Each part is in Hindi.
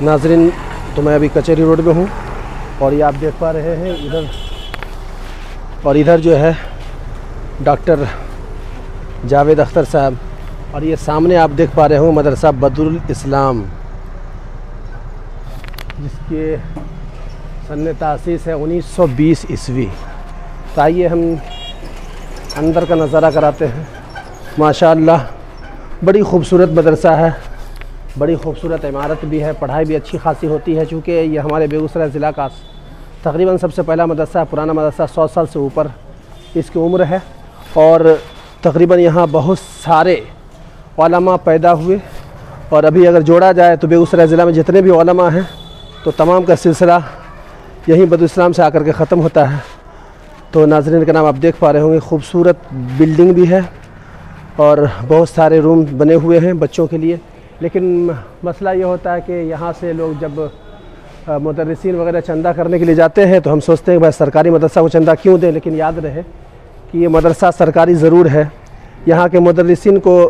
नाजरीन, तो मैं अभी कचहरी रोड में हूँ और ये आप देख पा रहे हैं इधर जो है डॉक्टर जावेद अख्तर साहब, और ये सामने आप देख पा रहे हो मदरसा बदरुल इस्लाम, जिसके सन तासीस है 1920 ईस्वी। तो आइए हम अंदर का नज़ारा कराते हैं। माशाअल्लाह बड़ी ख़ूबसूरत मदरसा है, बड़ी ख़ूबसूरत इमारत भी है, पढ़ाई भी अच्छी खासी होती है। चूँकि ये हमारे बेगूसराय ज़िला का तकरीबन सबसे पहला मदरसा, पुराना मदरसा, 100 साल से ऊपर इसकी उम्र है, और तकरीबन यहाँ बहुत सारे उलमा पैदा हुए। और अभी अगर जोड़ा जाए तो बेगूसराय ज़िला में जितने भी उलमा हैं तो तमाम का सिलसिला यहीं बदरुल इस्लाम से आकर के ख़त्म होता है। तो नाज़रीन के नाम आप देख पा रहे होंगे, खूबसूरत बिल्डिंग भी है और बहुत सारे रूम बने हुए हैं बच्चों के लिए। लेकिन मसला ये होता है कि यहाँ से लोग जब मुदर्रिसीन वगैरह चंदा करने के लिए जाते हैं तो हम सोचते हैं कि भाई सरकारी मदरसा को चंदा क्यों दें। लेकिन याद रहे कि ये मदरसा सरकारी ज़रूर है, यहाँ के मुदर्रिसीन को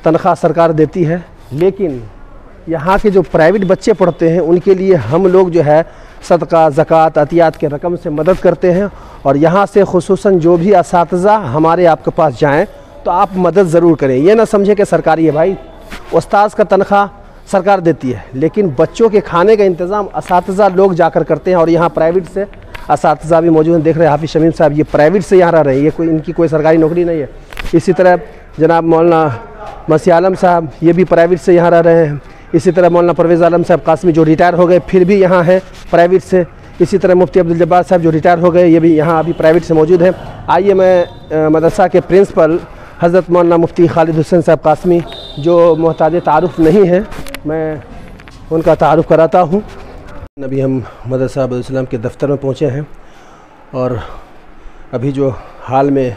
तनख्वाह सरकार देती है, लेकिन यहाँ के जो प्राइवेट बच्चे पढ़ते हैं उनके लिए हम लोग जो है सदका, ज़कात, अतियात के रकम से मदद करते हैं। और यहाँ से खुसूसन जो भी असातिज़ा हमारे आपके पास जाएँ तो आप मदद ज़रूर करें। ये ना समझे कि सरकारी है, भाई उस्ताद का तनख्वाह सरकार देती है, लेकिन बच्चों के खाने का इंतज़ाम असातिज़ा लोग जाकर करते हैं। और यहाँ प्राइवेट से असातिज़ा भी मौजूद हैं, देख रहे हैं हाफिज़ शमीम साहब, ये प्राइवेट से यहाँ रह रहे हैं, ये कोई इनकी कोई सरकारी नौकरी नहीं है। इसी तरह जनाब मौलाना मसी आलम साहब, ये भी प्राइवेट से यहाँ रह रहे हैं। इसी तरह मौलाना परवेज़ आलम साहब कासमी जो रिटायर हो गए फिर भी यहाँ हैं प्राइवेट से। इसी तरह मुफ्ती अब्दुल जब्बार साहब जो रिटायर हो गए, ये भी यहाँ अभी प्राइवेट से मौजूद हैं। आइए मैं मदरसा के प्रिंसिपल हज़रत मौलाना मुफ्ती खालिद हुसैन साहब कासमी, जो मोहताज तारुफ़ नहीं हैं, मैं उनका तारुफ़ कराता हूँ। अभी हम मदरसा बदरुल इस्लाम के दफ्तर में पहुँचे हैं और अभी जो हाल में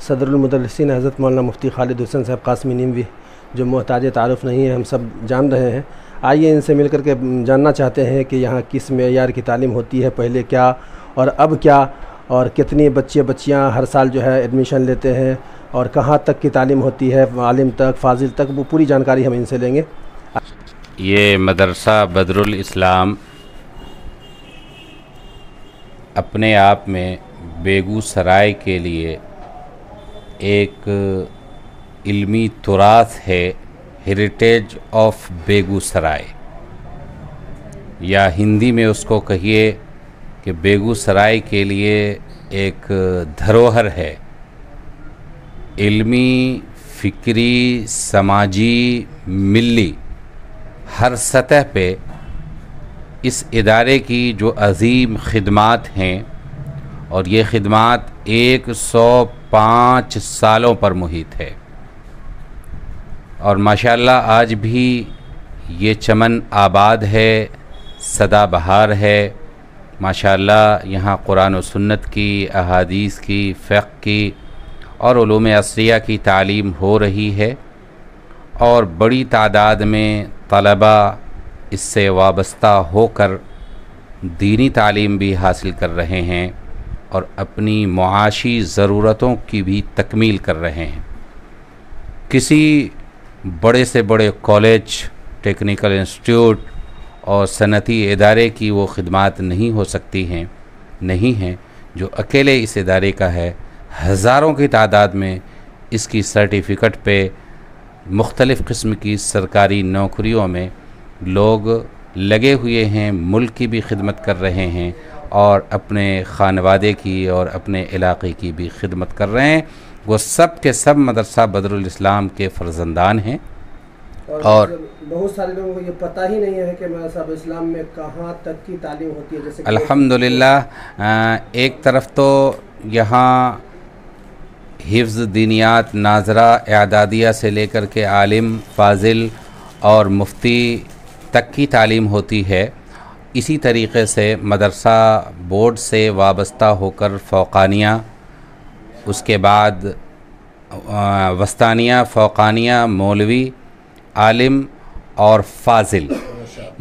सदरुल मुदर्रिसीन हज़रत मौलाना मुफ्ती खालिद हुसैन साहब कासमी निमवी, जो मोहताज तारुफ़ नहीं है, हम सब जान रहे हैं। आइए इनसे मिल कर के जानना चाहते हैं कि यहाँ किस मेयार की तालीम होती है, पहले क्या और अब क्या, और कितनी बच्चियाँ हर साल जो है एडमिशन लेते हैं, और कहाँ तक की तालीम होती है, आलिम तक, फाजिल तक, वो पूरी जानकारी हम इनसे लेंगे। ये मदरसा बदरुल इस्लाम अपने आप में बेगूसराय के लिए एक इल्मी तुरास है, हेरिटेज ऑफ बेगूसराय, या हिंदी में उसको कहिए कि बेगूसराय के लिए एक धरोहर है। इल्मी, फ़िक्री, समाजी, मिली हर सतह पे इस इदारे की जो अज़ीम ख़िदमात हैं, और ये ख़िदमात 105 सालों पर मुहित है, और माशाअल्लाह आज भी ये चमन आबाद है, सदाबहार है। माशाअल्लाह यहाँ कुरान और सुन्नत की, अहादीस की, फ़िक़्ह की और उलूम असरिया की तालीम हो रही है, और बड़ी तादाद में तलबा इससे वाबस्ता होकर दीनी तालीम भी हासिल कर रहे हैं और अपनी मुआशी ज़रूरतों की भी तकमील कर रहे हैं। किसी बड़े से बड़े कॉलेज, टेक्निकल इंस्टीट्यूट और सनती इदारे की वो ख़िदमात नहीं हो सकती हैं, नहीं हैं, जो अकेले इस इदारे का है। हज़ारों की तादाद में इसकी सर्टिफ़िकेट पे मुख्तलिफ़ किस्म की सरकारी नौकरियों में लोग लगे हुए हैं, मुल्क की भी खिदमत कर रहे हैं और अपने ख़ानवादे की और अपने इलाक़े की भी खिदमत कर रहे हैं। वो सब के सब मदरसा बदरुल इस्लाम के फ़र्जंदान हैं। और बहुत सारे लोगों को ये पता ही नहीं है कि मदरसा बदरुल इस्लाम में कहाँ तक की तालीम होती है। जैसे अल्हम्दुलिल्लाह एक तरफ तो यहाँ हिफ्ज़ दीनियात, नाज़रा, एदादिया से लेकर के आलिम, फ़ाज़िल और मुफ्ती तक की तालीम होती है। इसी तरीक़े से मदरसा बोर्ड से वाबस्ता होकर फ़ौक़ानिया, उसके बाद वस्तानिया, फ़ौक़ानिया, मौलवी, आलिम और फ़ाज़िल,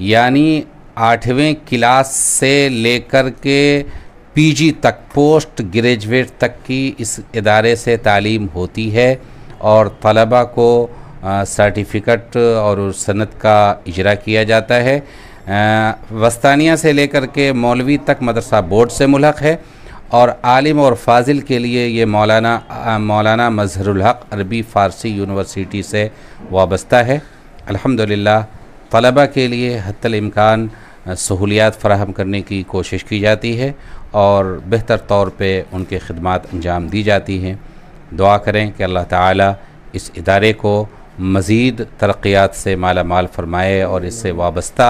यानी 8वें क्लास से लेकर के पीजी तक, पोस्ट ग्रेजुएट तक की इस इदारे से तालीम होती है। और तलबा को सर्टिफ़िकेट और उस सनद का इजरा किया जाता है। वस्तानिया से लेकर के मौलवी तक मदरसा बोर्ड से मुल्हक है और आलिम और फाजिल के लिए ये मौलाना मजहरुल हक अरबी फ़ारसी यूनिवर्सिटी से वाबस्ता है। अल्हम्दुलिल्लाह तलबा के लिए हत्तल इम्कान सहूलियात फ़राहम करने की कोशिश की जाती है और बेहतर तौर पे उनके खिदमात अंजाम दी जाती हैं। दुआ करें कि अल्लाह ताला इस इदारे को मज़ीद तरक्यात से माला माल फरमाए और इससे वाबस्ता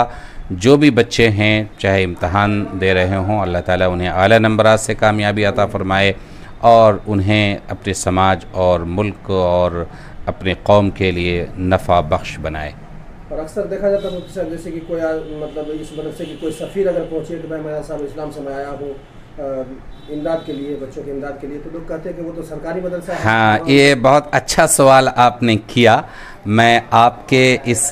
जो भी बच्चे हैं चाहे इम्तहान दे रहे हों, अल्लाह ताला उन्हें आला नंबरात से कामयाबी अता फ़रमाए और उन्हें अपने समाज और मुल्क और अपने कौम के लिए नफ़ा बख्श बनाए। और अक्सर देखा जाता है मुफ्ती साहब, जैसे कि कोई मतलब इस मदरसे की कोई सफ़ीर अगर पहुँचे कि भाई मैं साहब इस्लाम से मैं आया हूँ इमदाद के लिए, बच्चों के इमदाद के लिए, तो लोग कहते हैं कि वो तो सरकारी मदरसा है। हाँ, ये बहुत अच्छा सवाल आपने किया। मैं आपके इस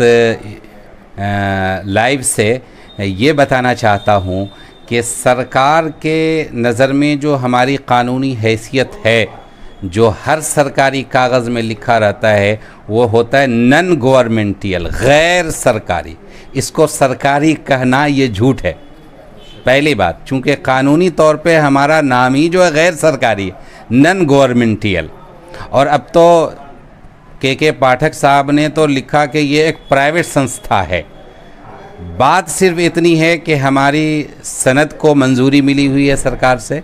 लाइव से ये बताना चाहता हूँ कि सरकार के नज़र में जो हमारी कानूनी हैसियत है, जो हर सरकारी कागज़ में लिखा रहता है वो होता है नन गवर्नमेंटियल, गैर सरकारी। इसको सरकारी कहना ये झूठ है, पहली बात, चूँकि कानूनी तौर पे हमारा नाम ही जो है गैर सरकारी है, नन गवर्नमेंटियल। और अब तो के पाठक साहब ने तो लिखा कि ये एक प्राइवेट संस्था है। बात सिर्फ इतनी है कि हमारी सनद को मंजूरी मिली हुई है सरकार से।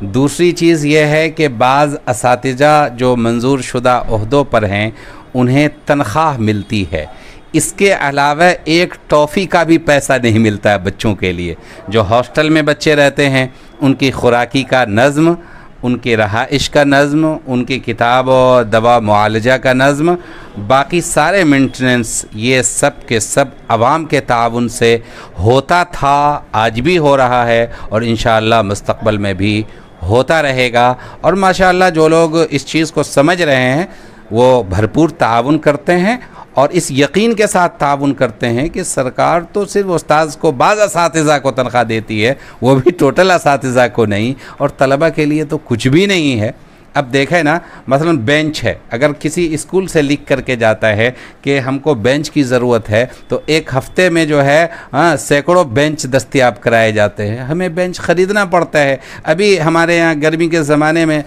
दूसरी चीज़ यह है कि बाज़ असातिज़ा जो मंजूर शुदा ओहदों पर हैं उन्हें तनख्वाह मिलती है। इसके अलावा एक टॉफ़ी का भी पैसा नहीं मिलता है बच्चों के लिए। जो हॉस्टल में बच्चे रहते हैं उनकी खुराकी का नज़्म, उनकी रहाइश का नज़्म, उनकी किताब और दवा मुआलजा का नज़्म, बाकी सारे मेंटेनेंस ये सब के सब आवाम के ताउन से होता था, आज भी हो रहा है और इंशाअल्लाह मुस्तक़बल में भी होता रहेगा। और माशाअल्लाह जो लोग इस चीज़ को समझ रहे हैं वो भरपूर ताउन करते हैं और इस यकीन के साथ ताउन करते हैं कि सरकार तो सिर्फ उस्ताद को, बाज़ असातिज़ा को तनख्वाह देती है, वो भी टोटल असातिज़ा को नहीं, और तलबा के लिए तो कुछ भी नहीं है। अब देखें ना, मसलन बेंच है, अगर किसी स्कूल से लिख करके जाता है कि हमको बेंच की ज़रूरत है तो एक हफ़्ते में जो है सैकड़ों बेंच दस्तयाब कराए जाते हैं, हमें बेंच ख़रीदना पड़ता है। अभी हमारे यहाँ गर्मी के ज़माने में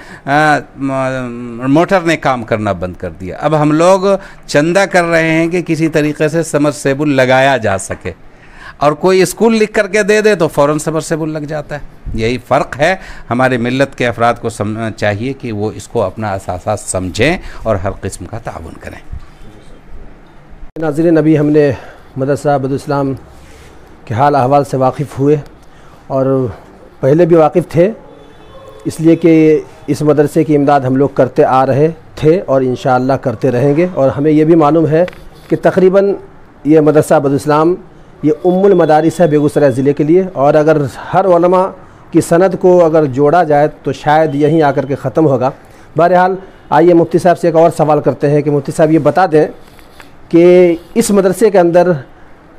मोटर ने काम करना बंद कर दिया। अब हम लोग चंदा कर रहे हैं कि किसी तरीके से समरसेबुल लगाया जा सके, और कोई स्कूल लिख करके दे दे तो फ़ौरन समरसेबुल लग जाता है। यही फ़र्क है। हमारे मिल्लत के अफराद को चाहिए कि वो इसको अपना असासा समझें और हर किस्म का ताउन करें। नाज़रीन, अभी हमने मदरसा बदरुल-इस्लाम के हाल अहवाल से वाकिफ़ हुए और पहले भी वाकिफ़ थे, इसलिए कि इस मदरसे की इमदाद हम लोग करते आ रहे थे और इंशाअल्लाह करते रहेंगे। और हमें ये भी मालूम है कि तकरीबन ये मदरसा बदरुल-इस्लाम ये उम्मुल मदारिस है बेगूसराय ज़िले के लिए, और अगर हर उलमा की सनद को अगर जोड़ा जाए तो शायद यहीं आकर के ख़त्म होगा। बहरहाल आइए मुफ्ती साहब से एक और सवाल करते हैं कि मुफ्ती साहब ये बता दें कि इस मदरसे के अंदर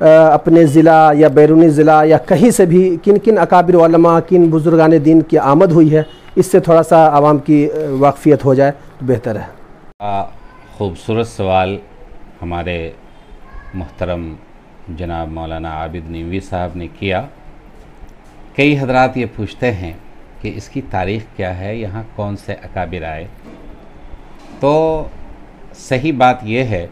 अपने ज़िला या बैरूनी ज़िला या कहीं से भी किन किन अकाबिर उलमा, किन बुज़ुर्गान दीन की आमद हुई है, इससे थोड़ा सा आवाम की वाक़फ़ियत हो जाए तो बेहतर है। खूबसूरत सवाल हमारे मुहतरम जनाब मौलाना आबिद नईवी साहब ने किया। कई हजरात ये पूछते हैं कि इसकी तारीख़ क्या है, यहाँ कौन से अकाबिर आए। तो सही बात यह है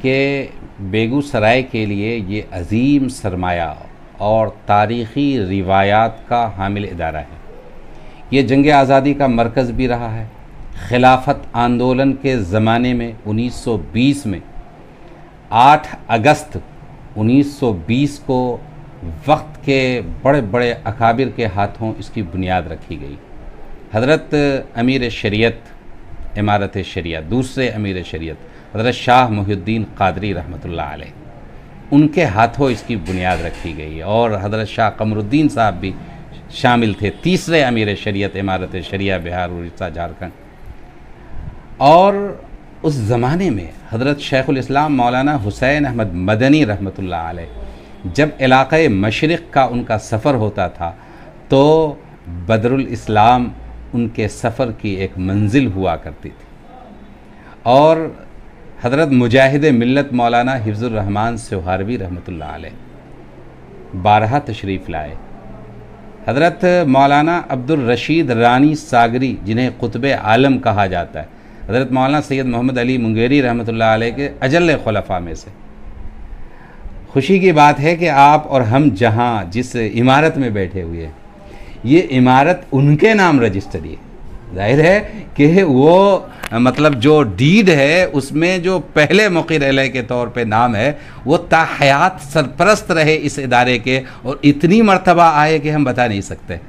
कि बेगूसराय के लिए ये अज़ीम सरमाया और तारीख़ी रिवायात का हामिल इदारा है। ये जंग आज़ादी का मरकज़ भी रहा है। खिलाफत आंदोलन के ज़माने में 1920 में 8 अगस्त 1920 को वक्त के बड़े बड़े अकाबिर के हाथों इसकी बुनियाद रखी गई। हज़रत अमीर शरीयत इमारत शरिया, दूसरे अमीर शरीयत हज़रत शाह मुहिउद्दीन क़ादरी रहमतुल्लाह अलैह, उनके हाथों इसकी बुनियाद रखी गई। और हज़रत शाह कमरुद्दीन साहब भी शामिल थे, तीसरे अमीर शरीयत इमारत शरिया, बिहार, उड़ीसा, झारखंड। और उस ज़माने में हज़रत शेखुल इस्लाम मौलाना हुसैन अहमद मदनी रहमतुल्लाह अलैह जब इलाक़े मशरिक़ का उनका सफ़र होता था तो बदरुल इस्लाम उनके सफ़र की एक मंजिल हुआ करती थी। और हज़रत मुजाहिद मिल्लत मौलाना हिफ्ज़ुर रहमान सोहारवी रहमतुल्लाह अलैह 12 तशरीफ़ लाए। हज़रत मौलाना अब्दुल रशीद रानी सागरी, जिन्हें क़ुतब आलम कहा जाता है, हज़रत मौलाना सैयद मोहम्मद अली मुंगेरी रहमतुल्लाह अलैह के अजल खुलफ़ा में से। खुशी की बात है कि आप और हम जहाँ जिस इमारत में बैठे हुए हैं, ये इमारत उनके नाम रजिस्टरी है। जाहिर है कि वो मतलब जो डीड है उसमें जो पहले मुक़िर अलैह के तौर पे नाम है वो ताहयात सरपरस्त रहे इस इदारे के, और इतनी मर्तबा आए कि हम बता नहीं सकते।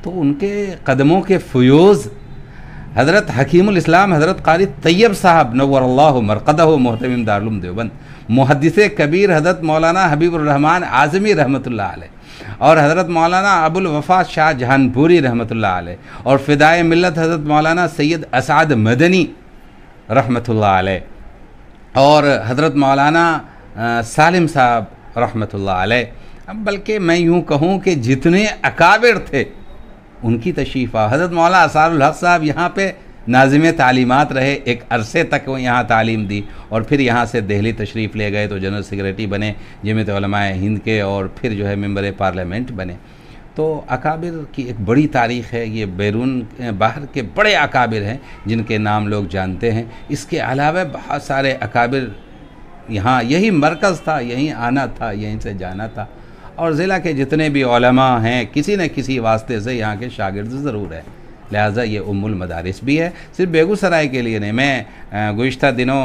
तो उनके कदमों के फ़यूज़ हज़रत हकीमुल इस्लाम हज़रत क़ारी तैयब साहब नव्वरल्लाहु मरक़दहु मोहतमिम दारुल उलूम देवबंद, मुहद्दिस कबीर हज़रत मौलाना हबीबुर रहमान आज़मी रहमतुल्लाह अलैह, और हज़रत मौलाना अबुल वफ़ा शाह जहानपुरी रहमतुल्लाह अलैह, और फ़िदाए मिल्लत हज़रत मौलाना सैयद असाद मदनी रहमतुल्लाह अलैह, और हज़रत मौलाना सालिम साहब रहमतुल्लाह अलैह। अब बल्कि मैं यूँ कहूँ कि जितने अकाबिर थे उनकी तशरीफ़। हज़रत मौलाना असारुल हक़ साहब यहाँ पे नाज़िम तालीमात रहे, एक अरसे तक वो यहाँ तालीम दी, और फिर यहाँ से दिल्ली तशरीफ़ ले गए तो जनरल सेक्रेटरी बने जमीयत उलमाए हिंद के, और फिर जो है मेंबर पार्लियामेंट बने। तो अकाबिर की एक बड़ी तारीख़ है, ये बैरून बाहर के बड़े अकाबिर हैं जिनके नाम लोग जानते हैं। इसके अलावा बहुत सारे अकाबिर यहाँ, यही मरकज़ था, यहीं आना था, यहीं से जाना था, और ज़िला के जितने भी उलमा हैं किसी न किसी वास्ते से यहाँ के शागिर्द ज़रूर है। लिहाजा ये उम्मुल मदारिस भी है। सिर्फ बेगूसराय के लिए नहीं, मैं गुज़िश्ता दिनों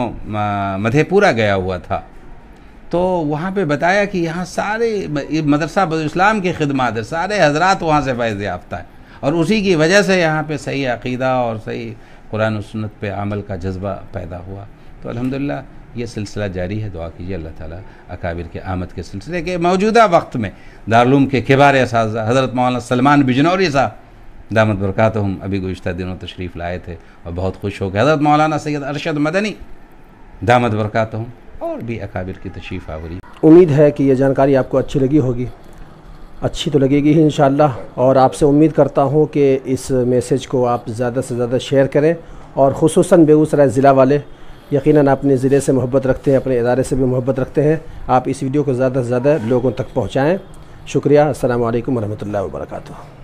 मधेपुरा गया हुआ था, तो वहाँ पे बताया कि यहाँ सारे मदरसा बदरुल इस्लाम की खिदमत है, सारे हजरात वहाँ से फ़ैज़ याफ़्ता है, और उसी की वजह से यहाँ पे सही अक़ीदा और सही कुरान और सुन्नत पे अमल का जज्बा पैदा हुआ। तो अल्हम्दुलिल्लाह ये सिलसिला जारी है। दुआ कीजिए अल्लाह ताला अकाबिर के आमद के सिलसिले के मौजूदा वक्त में दारुल उलूम के किबार असातिज़ा हज़रत मौलाना सलमान बिजनौरी साहब दामत बरकातहुम अभी गुज़िश्ता दिनों तशरीफ़ लाए थे, और बहुत खुश हो गए। हज़रत मौलाना सैयद अरशद मदनी दामत बरकातहुम और भी अकाबिर की तशरीफ़ आवरी। उम्मीद है कि ये जानकारी आपको अच्छी लगी होगी, अच्छी तो लगेगी ही इंशाअल्लाह, और आपसे उम्मीद करता हूँ कि इस मैसेज को आप ज़्यादा से ज़्यादा शेयर करें, और ख़ुसूसन बेगूसराय ज़िला वाले यकीनन अपने ज़िले से मोहब्बत रखते हैं, अपने इदारे से भी मोहब्बत रखते हैं। आप इस वीडियो को ज़्यादा से ज़्यादा लोगों तक पहुँचाएँ। शुक्रिया। अस्सलामु अलैकुम वरहमतुल्लाहि वबरकातुहू।